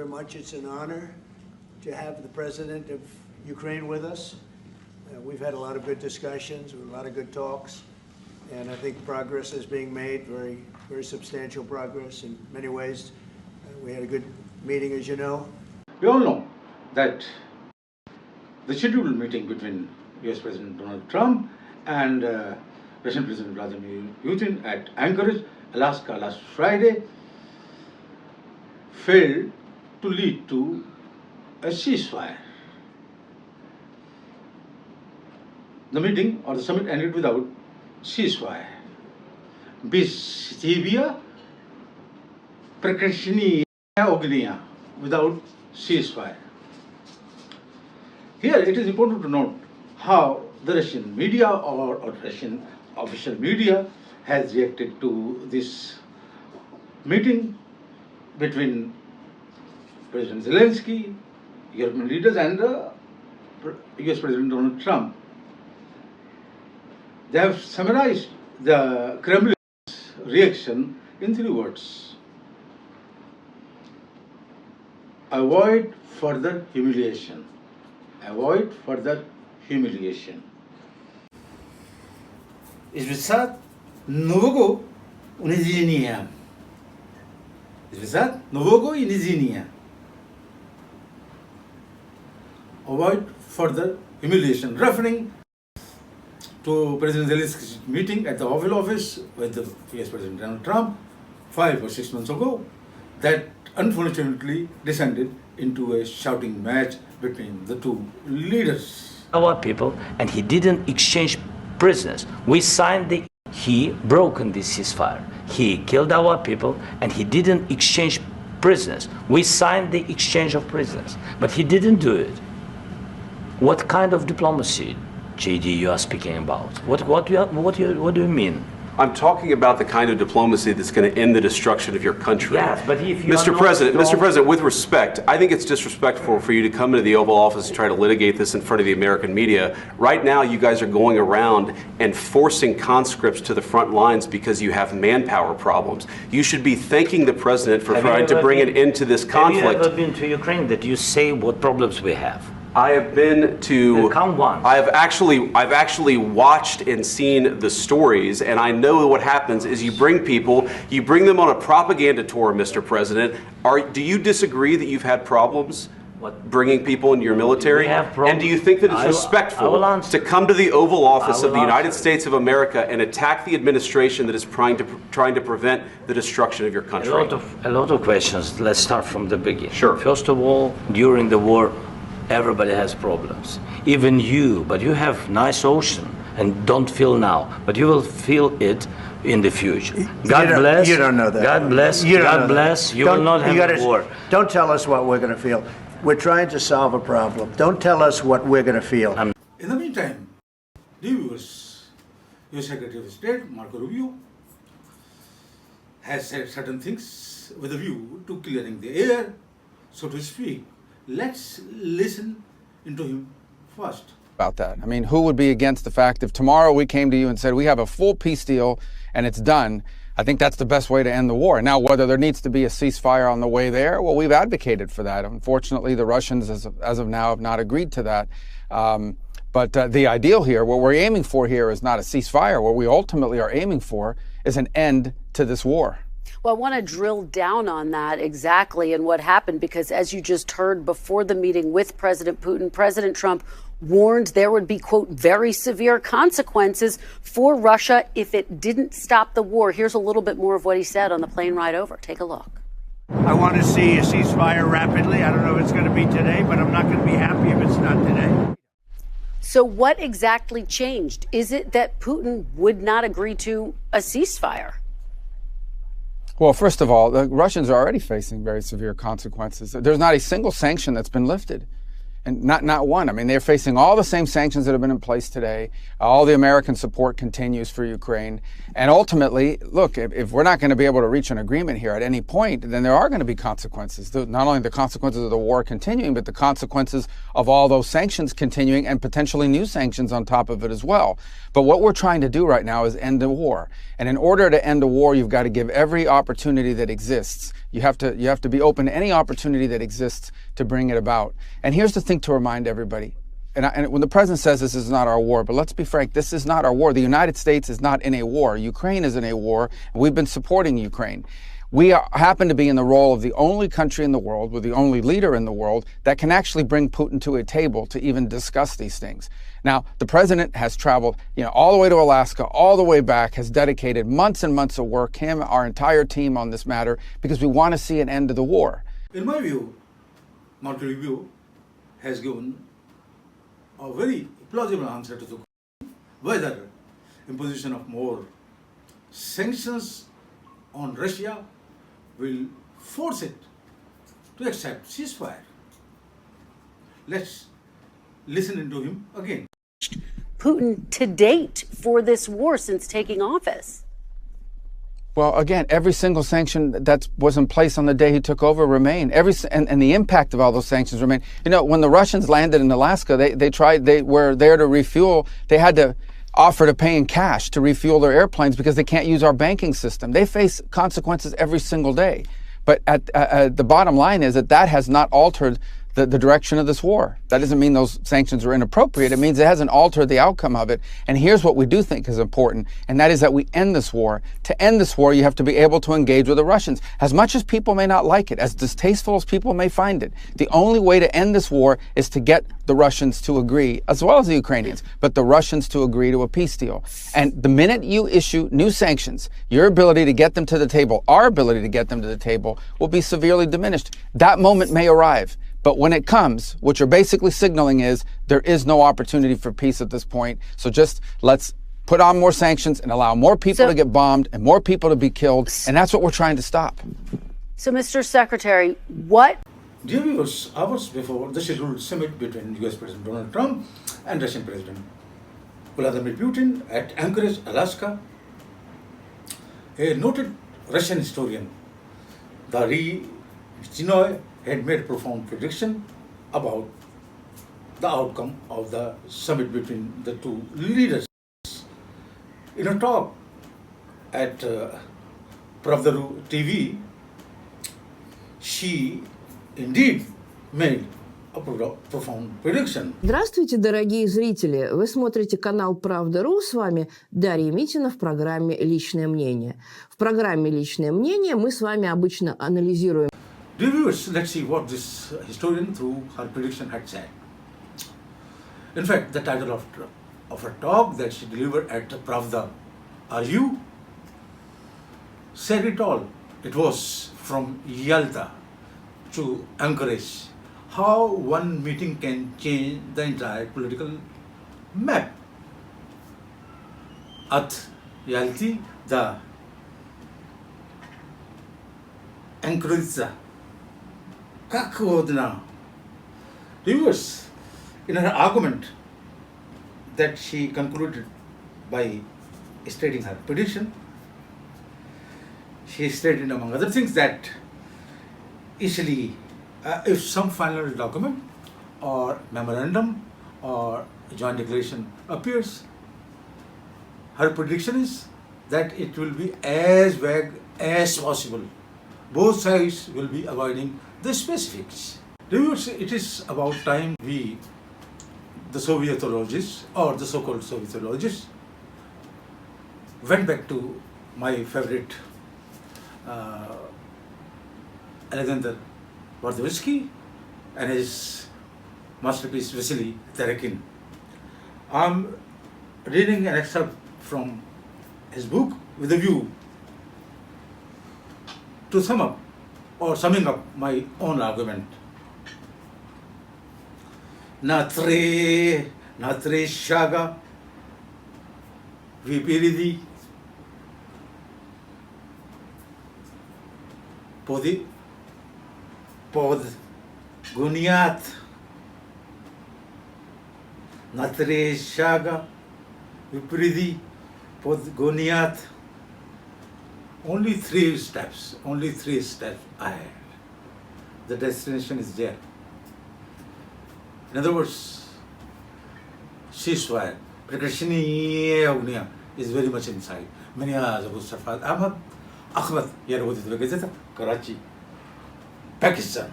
very much. It's an honor to have the President of Ukraine with us. We've had a lot of good discussions, a lot of good talks, and I think progress is being made, very, very substantial progress in many ways. We had a good meeting, as you know. We all know that the scheduled meeting between US President Donald Trump and Russian President Vladimir Putin at Anchorage, Alaska last Friday failed to lead to a ceasefire. The meeting or the summit ended without ceasefire. Bis Tibia Prekrishniya Ognia, without ceasefire. Here it is important to note how the Russian media or Russian official media has reacted to this meeting between President Zelenskyy, European leaders, and US President Donald Trump. They have summarized the Kremlin's reaction in 3 words: avoid further humiliation. Avoid further humiliation. Извисат нового унижения. Извисат нового унижения. Avoid further humiliation. Referring to President Zelensky's meeting at the Oval Office with the US President Donald Trump 5 or 6 months ago, that unfortunately descended into a shouting match between the two leaders. Our people, and he didn't exchange prisoners. We signed he broken the ceasefire. He killed our people, and he didn't exchange prisoners. We signed the exchange of prisoners, but he didn't do it. What kind of diplomacy, JD, you are speaking about? What do you mean? I'm talking about the kind of diplomacy that's going to end the destruction of your country. Yes, but if you Mr. President, with respect, I think it's disrespectful for you to come into the Oval Office and try to litigate this in front of the American media. Right now, you guys are going around and forcing conscripts to the front lines because you have manpower problems. You should be thanking the President for trying to bring an end to this conflict. Have you ever been to Ukraine that you say what problems we have? I have been to. Come once. I've actually watched and seen the stories, and I know what happens is you bring them on a propaganda tour, Mr. President. Do you disagree that you've had problems bringing people into your military? And do you think that it's respectful to come to the Oval Office of the United States of America and attack the administration that is trying to prevent the destruction of your country? A lot of questions. Let's start from the beginning. Sure. First of all, during the war, everybody has problems, even you, but you have nice ocean and don't feel now, but you will feel it in the future. God bless. You don't know that. God bless. God bless. You will not have a war. Don't tell us what we're going to feel. We're trying to solve a problem. Don't tell us what we're going to feel. In the meantime, the US Secretary of State, Marco Rubio, has said certain things with a view to clearing the air, so to speak. Let's listen into him first. About that. I mean, who would be against the fact if tomorrow we came to you and said we have a full peace deal and it's done? I think that's the best way to end the war. Now, whether there needs to be a ceasefire on the way there, well, we've advocated for that. Unfortunately, the Russians, as of now, have not agreed to that. But the ideal here, what we're aiming for here is not a ceasefire. What we ultimately are aiming for is an end to this war. Well, I want to drill down on that exactly and what happened, because as you just heard before the meeting with President Putin, President Trump warned there would be, quote, very severe consequences for Russia if it didn't stop the war. Here's a little bit more of what he said on the plane ride over. Take a look. I want to see a ceasefire rapidly. I don't know if it's going to be today, but I'm not going to be happy if it's not today. So what exactly changed? Is it that Putin would not agree to a ceasefire? Well, first of all, the Russians are already facing very severe consequences. There's not a single sanction that's been lifted. And not one. I mean, they're facing all the same sanctions that have been in place today. All the American support continues for Ukraine. And ultimately, look, if we're not going to be able to reach an agreement here at any point, then there are going to be consequences. Not only the consequences of the war continuing, but the consequences of all those sanctions continuing and potentially new sanctions on top of it as well. But what we're trying to do right now is end the war. And in order to end the war, you've got to give every opportunity that exists. You have to be open to any opportunity that exists to bring it about. And here's the thing to remind everybody. And when the president says this is not our war, but let's be frank, this is not our war. The United States is not in a war. Ukraine is in a war, and we've been supporting Ukraine. We happen to be in the role of the only country in the world, with the only leader in the world, that can actually bring Putin to a table to even discuss these things. Now, the president has traveled, all the way to Alaska, all the way back, has dedicated months and months of work, him, our entire team on this matter, because we want to see an end to the war. In my view, Marco Rubio has given a very plausible answer to the question whether imposition of more sanctions on Russia will force it to accept ceasefire. Let's listen into him again. Putin to date for this war since taking office? Well, again, every single sanction that was in place on the day he took over remained. And the impact of all those sanctions remained. When the Russians landed in Alaska, they were there to refuel. They had to offer to pay in cash to refuel their airplanes because they can't use our banking system. They face consequences every single day. But the bottom line is that has not altered the direction of this war. That doesn't mean those sanctions are inappropriate. It means it hasn't altered the outcome of it. And here's what we do think is important, and that is that we end this war. To end this war, you have to be able to engage with the Russians. As much as people may not like it, as distasteful as people may find it, the only way to end this war is to get the Russians to agree, as well as the Ukrainians, but the Russians to agree to a peace deal. And the minute you issue new sanctions, your ability to get them to the table, our ability to get them to the table, will be severely diminished. That moment may arrive. But when it comes, what you're basically signaling is there is no opportunity for peace at this point. So just let's put on more sanctions and allow more people to get bombed and more people to be killed. And that's what we're trying to stop. So, Mr. Secretary, what? Dear viewers, hours before the scheduled summit between US President Donald Trump and Russian President Vladimir Putin at Anchorage, Alaska, a noted Russian historian, Dary had made a profound prediction about the outcome of the summit between the two leaders. In a talk at Pravda TV, she indeed made a profound prediction. Здравствуйте, дорогие зрители! Вы смотрите канал «Правда.ру». С вами Дарья Митина в программе «Личное мнение». В программе «Личное мнение» мы с вами обычно анализируем. Dear viewers, let's see what this historian through her prediction had said. In fact, the title of her talk that she delivered at Pravda, Are You? Said it all. It was from Yalta to Anchorage. How one meeting can change the entire political map. At Yalta, the Anchorage. Как угодно. Viewers, in her argument that she concluded by stating her prediction, she stated among other things that easily if some final document or memorandum or joint declaration appears, her prediction is that it will be as vague as possible. Both sides will be avoiding the specifics. It is about time we, the Sovietologists or the so-called Sovietologists, went back to my favorite Alexander Tvardovsky and his masterpiece Vasily Terekin. I'm reading an excerpt from his book with a view to sum up or summing up my own argument. Natre shaga vipiridi pod guniat Natre Shaga, Vipridi, Podgoniat. Only 3 steps ahead. The destination is there. In other words, ceasefire, precautionary is very much inside. Many Abu Safad Ahmad, Ahmad, Karachi, Pakistan.